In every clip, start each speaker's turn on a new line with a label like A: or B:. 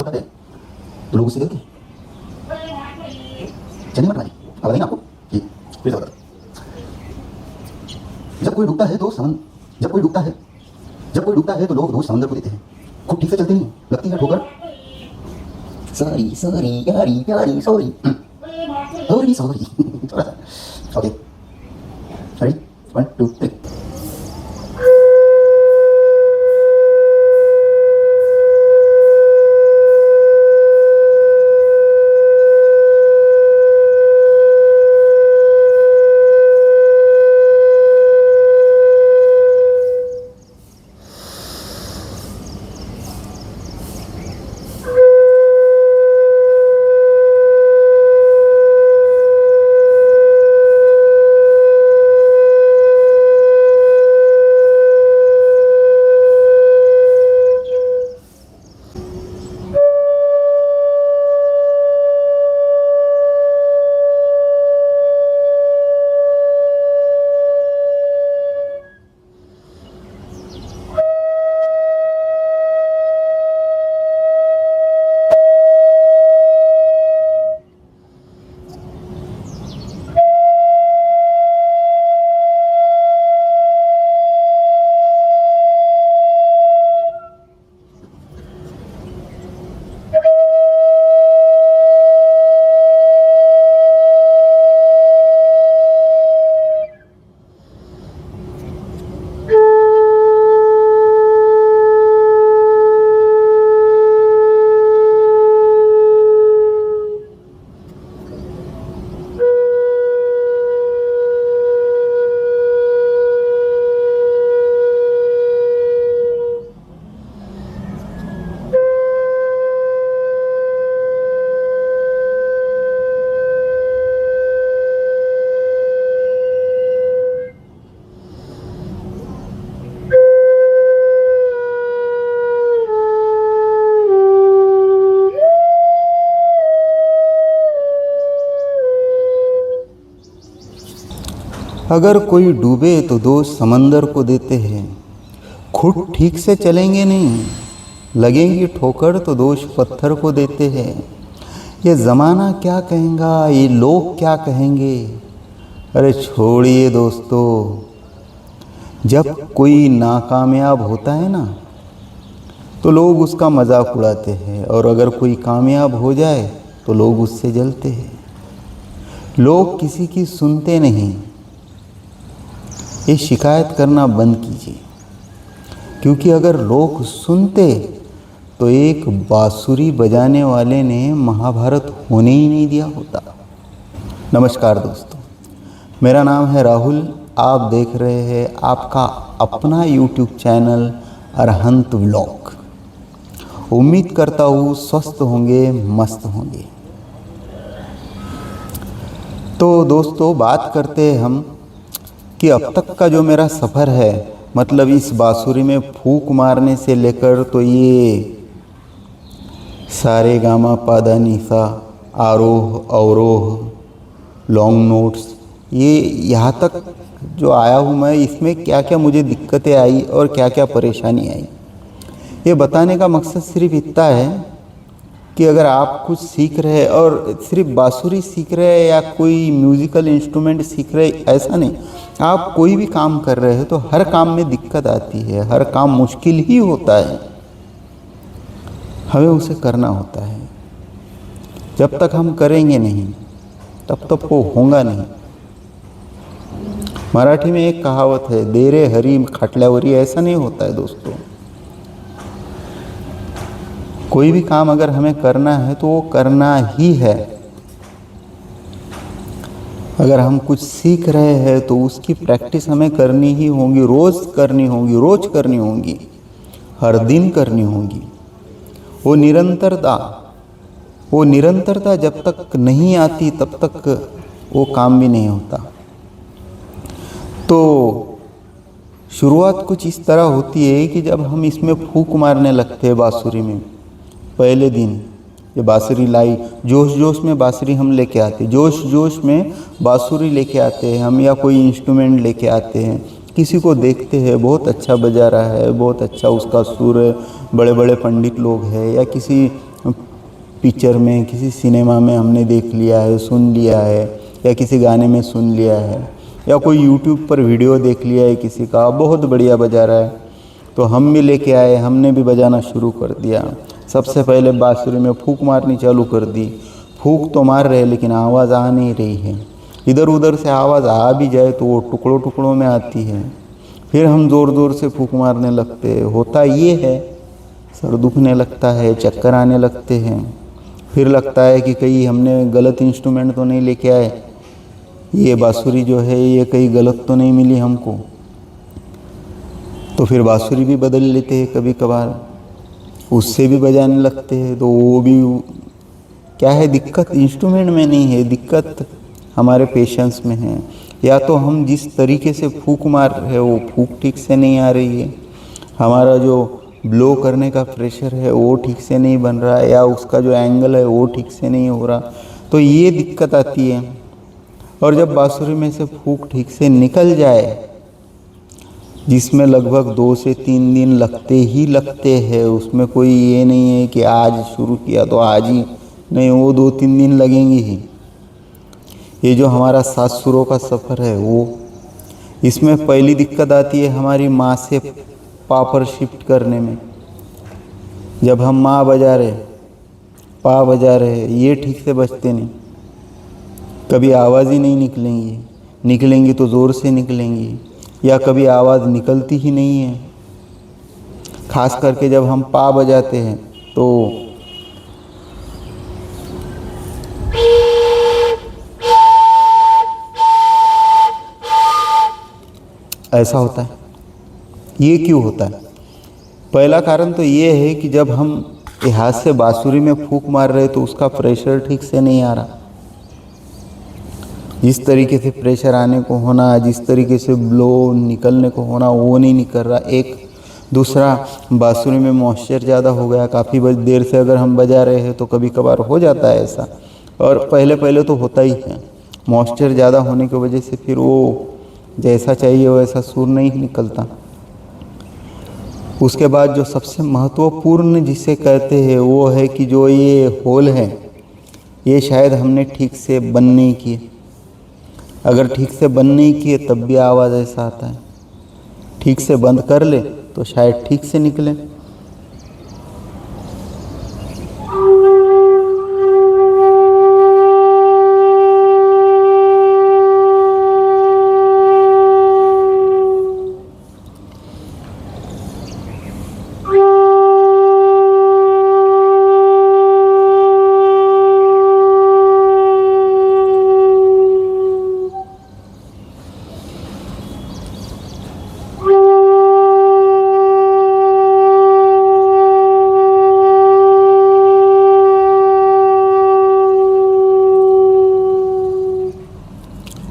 A: होता है तो लोग उससे डरते हैं। चलिए मत मानिए, अब बताइए आपको कि फिर से बताता जब कोई डूबता है तो जब कोई डूबता है तो लोग दोष समंदर को देते हैं। खुद ठीक से चलते नहीं, लगती है ठोकर। सॉरी सॉरी यारी यारी सॉरी सॉरी सॉरी थोड़ा सा। Okay ready 1 2 3।
B: अगर कोई डूबे तो दोष समंदर को देते हैं। खुद ठीक से चलेंगे नहीं, लगेंगी ठोकर तो दोष पत्थर को देते हैं। ये ज़माना क्या कहेगा, ये लोग क्या कहेंगे। अरे छोड़िए दोस्तों, जब कोई नाकामयाब होता है ना तो लोग उसका मजाक उड़ाते हैं, और अगर कोई कामयाब हो जाए तो लोग उससे जलते हैं। लोग किसी की सुनते नहीं। ये शिकायत करना बंद कीजिए, क्योंकि अगर लोग सुनते तो एक बांसुरी बजाने वाले ने महाभारत होने ही नहीं दिया होता। नमस्कार दोस्तों, मेरा नाम है राहुल। आप देख रहे हैं आपका अपना YouTube चैनल अरहंत व्लॉग। उम्मीद करता हूँ स्वस्थ होंगे, मस्त होंगे। तो दोस्तों, बात करते हैं हम कि अब तक का जो मेरा सफ़र है, मतलब इस बांसुरी में फूंक मारने से लेकर तो ये सारे गामा पादा निसा, आरोह अवरोह, लॉन्ग नोट्स, ये यहाँ तक जो आया हूँ मैं, इसमें क्या क्या मुझे दिक्कतें आई और क्या क्या परेशानी आई, ये बताने का मकसद सिर्फ इतना है कि अगर आप कुछ सीख रहे और सिर्फ बांसुरी सीख रहे हैं या कोई म्यूज़िकल इंस्ट्रूमेंट सीख रहे, ऐसा नहीं। आप कोई भी काम कर रहे हो तो हर काम में दिक्कत आती है, हर काम मुश्किल ही होता है, हमें उसे करना होता है। जब तक हम करेंगे नहीं तब तक वो होगा नहीं। मराठी में एक कहावत है, देरे हरी खाटल्यावरी। ऐसा नहीं होता है दोस्तों। कोई भी काम अगर हमें करना है तो वो करना ही है। अगर हम कुछ सीख रहे हैं तो उसकी प्रैक्टिस हमें करनी ही होगी, रोज़ करनी होगी, हर दिन करनी होगी। वो निरंतरता जब तक नहीं आती तब तक वो काम भी नहीं होता। तो शुरुआत कुछ इस तरह होती है कि जब हम इसमें फूंक मारने लगते हैं बांसुरी में, पहले दिन ये बांसुरी लाई, जोश में बांसुरी हम लेके आते, जोश में बांसुरी लेके आते हैं हम, या कोई इंस्ट्रूमेंट लेके आते हैं। किसी को देखते हैं बहुत अच्छा बजा रहा है, बहुत अच्छा उसका सुर है, बड़े बड़े पंडित लोग हैं, या किसी पिक्चर में, किसी सिनेमा में हमने देख लिया है, सुन लिया है, या किसी गाने में सुन लिया है, या कोई यूट्यूब पर वीडियो देख लिया है किसी का, बहुत बढ़िया बजा रहा है, तो हम भी लेके आए, हमने भी बजाना शुरू कर दिया। सबसे पहले बांसुरी में फूंक मारनी चालू कर दी। फूंक तो मार रहे लेकिन आवाज़ आ नहीं रही है। इधर उधर से आवाज़ आ भी जाए तो वो टुकड़ों टुकड़ों में आती है। फिर हम ज़ोर ज़ोर से फूंक मारने लगते हैं। होता ये है, सर दुखने लगता है, चक्कर आने लगते हैं। फिर लगता है कि कहीं हमने गलत इंस्ट्रूमेंट तो नहीं लेके आए, ये बांसुरी जो है ये कहीं गलत तो नहीं मिली हमको। तो फिर बांसुरी भी बदल लेते हैं कभी कभार, उससे भी बजाने लगते हैं। तो वो भी क्या है, दिक्कत इंस्ट्रूमेंट में नहीं है, दिक्कत हमारे पेशेंस में है। या तो हम जिस तरीके से फूंक मार रहे हैं वो फूंक ठीक से नहीं आ रही है, हमारा जो ब्लो करने का प्रेशर है वो ठीक से नहीं बन रहा है, या उसका जो एंगल है वो ठीक से नहीं हो रहा, तो ये दिक्कत आती है। और जब बांसुरी में से फूंक ठीक से निकल जाए, जिसमें लगभग 2 से 3 दिन लगते ही लगते हैं, उसमें कोई ये नहीं है कि आज शुरू किया तो आज ही, नहीं, वो 2-3 दिन लगेंगे ही। ये जो हमारा 7 सुरों का सफ़र है वो, इसमें पहली दिक्कत आती है हमारी माँ से पा पर शिफ्ट करने में। जब हम माँ बजा रहे, पा बजा रहे, ये ठीक से बजते नहीं, कभी आवाज़ ही नहीं निकलेंगी, निकलेंगी तो ज़ोर से निकलेंगी, या कभी आवाज़ निकलती ही नहीं है। खास करके जब हम पा बजाते हैं तो ऐसा होता है। ये क्यों होता है? पहला कारण तो ये है कि जब हम हाथ से बांसुरी में फूंक मार रहे तो उसका प्रेशर ठीक से नहीं आ रहा। जिस तरीके से प्रेशर आने को होना, जिस तरीके से ब्लो निकलने को होना, वो नहीं निकल रहा। एक दूसरा, बांसुरी में मॉइस्चर ज़्यादा हो गया, काफ़ी देर से अगर हम बजा रहे हैं तो कभी कभार हो जाता है ऐसा, और पहले पहले तो होता ही है। मॉइस्चर ज़्यादा होने की वजह से फिर वो जैसा चाहिए वैसा सुर नहीं निकलता। उसके बाद जो सबसे महत्वपूर्ण जिसे कहते हैं वो है कि जो ये होल है, ये शायद हमने ठीक से बंद नहीं किए। अगर ठीक से बंद नहीं किए तब भी आवाज़ ऐसा आता है। ठीक से बंद कर ले तो शायद ठीक से निकले।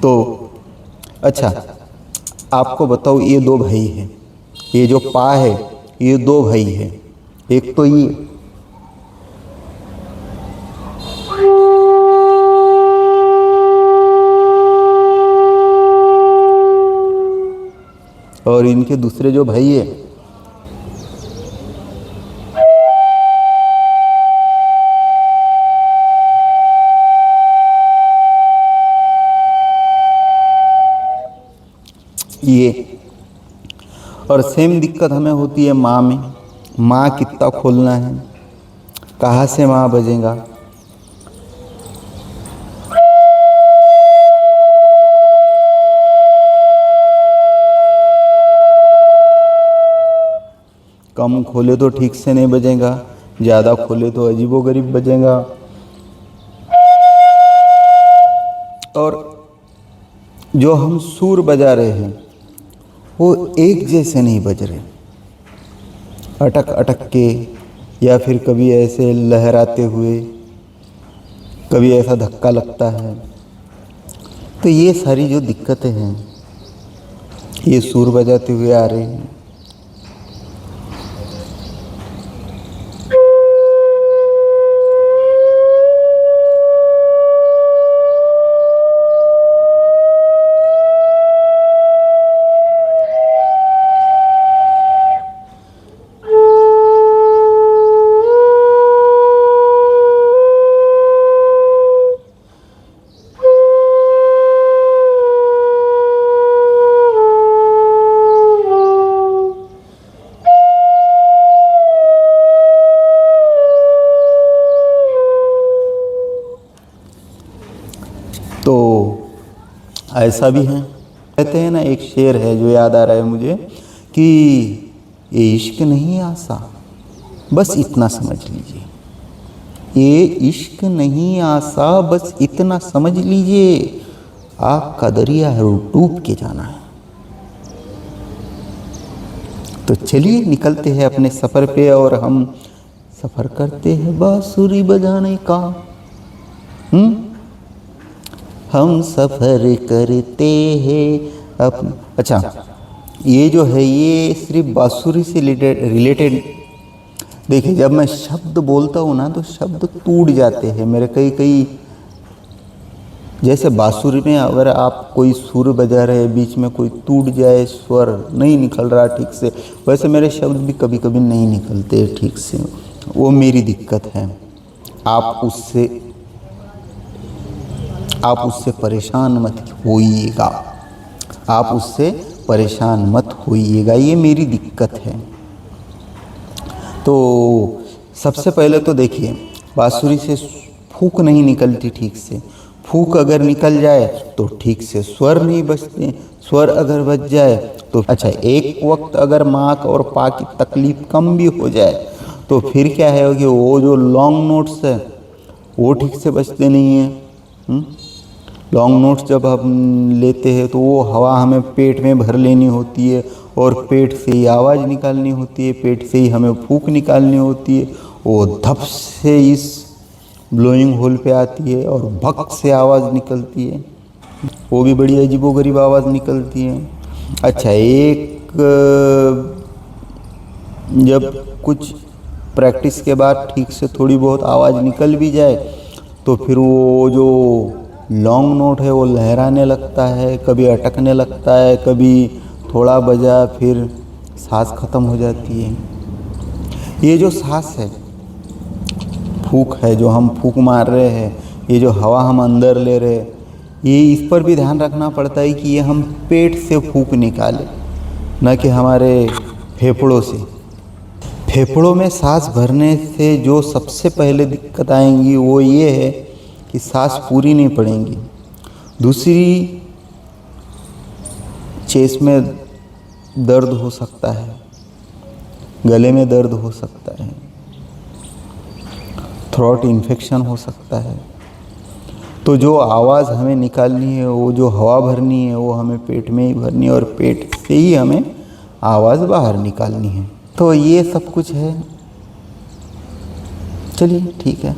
B: तो अच्छा, आपको बताओ, ये 2 भाई हैं, ये जो पा है ये 2 भाई हैं। एक तो ये, और इनके दूसरे जो भाई है ये। और सेम दिक्कत हमें होती है माँ में। माँ कितना खोलना है, कहाँ से माँ बजेगा। कम खोले तो ठीक से नहीं बजेगा, ज़्यादा खोले तो अजीबोगरीब बजेगा। और जो हम सुर बजा रहे हैं वो एक जैसे नहीं बज रहे, अटक अटक के, या फिर कभी ऐसे लहराते हुए, कभी ऐसा धक्का लगता है। तो ये सारी जो दिक्कतें हैं ये सुर बजाते हुए आ रही हैं। ऐसा भी है। कहते हैं ना, एक शेर है जो याद आ रहा है मुझे कि ये इश्क नहीं आसा, बस इतना समझ लीजिए। ये इश्क नहीं आसा, बस इतना समझ लीजिए। आग का दरिया है, डूब के जाना है। तो चलिए निकलते हैं अपने सफ़र पे, और हम सफ़र करते हैं बांसुरी बजाने का। हम सफ़र करते हैं अपने। अच्छा, ये जो है ये सिर्फ बांसुरी से रिलेटेड। देखिए, जब मैं शब्द बोलता हूँ ना तो शब्द टूट जाते हैं मेरे। कई जैसे बांसुरी में अगर आप कोई सुर बजा रहे हैं, बीच में कोई टूट जाए, स्वर नहीं निकल रहा ठीक से, वैसे मेरे शब्द भी कभी कभी नहीं निकलते ठीक से। वो मेरी दिक्कत है। आप उससे परेशान मत होइएगा। आप उससे परेशान मत होइएगा, ये मेरी दिक्कत है। तो सबसे पहले तो देखिए, बांसुरी से फूंक नहीं निकलती ठीक से। फूंक अगर निकल जाए तो ठीक से स्वर नहीं बजते। स्वर अगर बज जाए तो अच्छा, एक वक्त अगर माक और पा की तकलीफ कम भी हो जाए तो फिर क्या है कि वो जो लॉन्ग नोट्स है वो ठीक से बजते नहीं हैं। लॉन्ग नोट्स जब हम लेते हैं तो वो हवा हमें पेट में भर लेनी होती है, और पेट से ही आवाज़ निकालनी होती है, पेट से ही हमें फूंक निकालनी होती है। वो धप से इस ब्लोइंग होल पे आती है और भक से आवाज़ निकलती है। वो भी बड़ी अजीबोगरीब आवाज़ निकलती है। अच्छा, एक जब कुछ प्रैक्टिस के बाद ठीक से थोड़ी बहुत आवाज़ निकल भी जाए तो फिर वो जो लॉन्ग नोट है वो लहराने लगता है, कभी अटकने लगता है, कभी थोड़ा बजा फिर सांस ख़त्म हो जाती है। ये जो सांस है, फूंक है, जो हम फूंक मार रहे हैं, ये जो हवा हम अंदर ले रहे हैं, ये इस पर भी ध्यान रखना पड़ता है कि ये हम पेट से फूंक निकालें, न कि हमारे फेफड़ों से। फेफड़ों में सांस भरने से जो सबसे पहले दिक्कत आएंगी वो ये है कि सांस पूरी नहीं पड़ेंगी। दूसरी, चेस्ट में दर्द हो सकता है, गले में दर्द हो सकता है, थ्रोट इन्फेक्शन हो सकता है। तो जो आवाज़ हमें निकालनी है, वो जो हवा भरनी है, वो हमें पेट में ही भरनी है, और पेट से ही हमें आवाज़ बाहर निकालनी है। तो ये सब कुछ है। चलिए ठीक है।